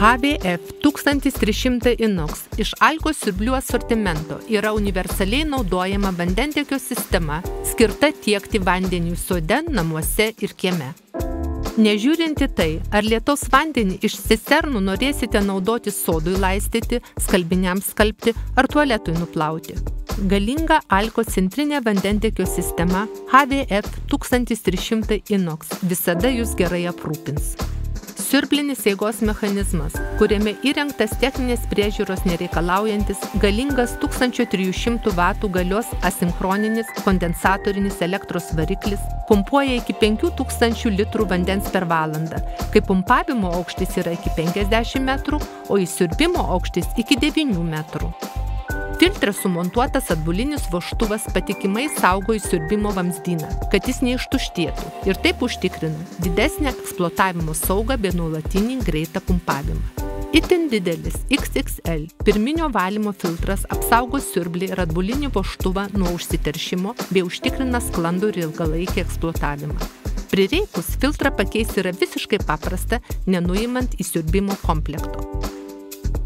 HVF 1300 inox iš Alko siurblių asortimento yra universaliai naudojama vandentiekio sistema, skirta tiekti vandeniui sode, namuose ir kieme. Nežiūrinti tai, ar lietaus vandenį iš cisternų norėsite naudoti sodui laistyti, skalbiniams skalbti ar tualetui nuplauti. Galinga Alko centrinė vandentiekio sistema HVF 1300 inox visada jūs gerai aprūpins. Siurblinis eigos mechanizmas, kuriame įrengtas techninės priežiūros nereikalaujantis, galingas 1300 W galios asinchroninis kondensatorinis elektros variklis, pumpuoja iki 5000 litrų vandens per valandą, kai pumpavimo aukštis yra iki 50 metrų, o įsiurbimo aukštis iki 9 metrų. Filtre sumontuotas atbulinis vožtuvas patikimai saugo įsiurbimo vamzdyną, kad jis neištuštėtų ir taip užtikrina didesnę eksploatavimo saugą bei nuolatinį greitą pumpavimą. Itin didelis XXL pirminio valymo filtras apsaugo siurblį ir atbulinį vožtuvą nuo užsiteršimo bei užtikrina sklandų ir ilgalaikį eksploatavimą. Prireikus filtrą pakeisti yra visiškai paprasta, nenuimant įsiurbimo komplekto.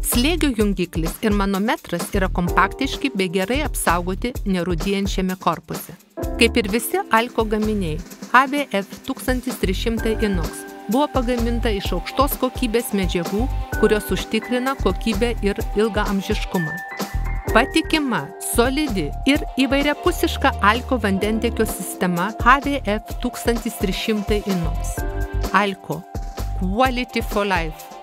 Slėgio jungiklis ir manometras yra kompaktiški bei gerai apsaugoti nerūdijančiame korpuse. Kaip ir visi Alko gaminiai, HVF 1300 inox buvo pagaminta iš aukštos kokybės medžiagų, kurios užtikrina kokybę ir ilgaamžiškumą. Patikima, solidi ir įvairiapusiška Alko vandentiekio sistema HVF 1300 inox. Alko – Quality for Life.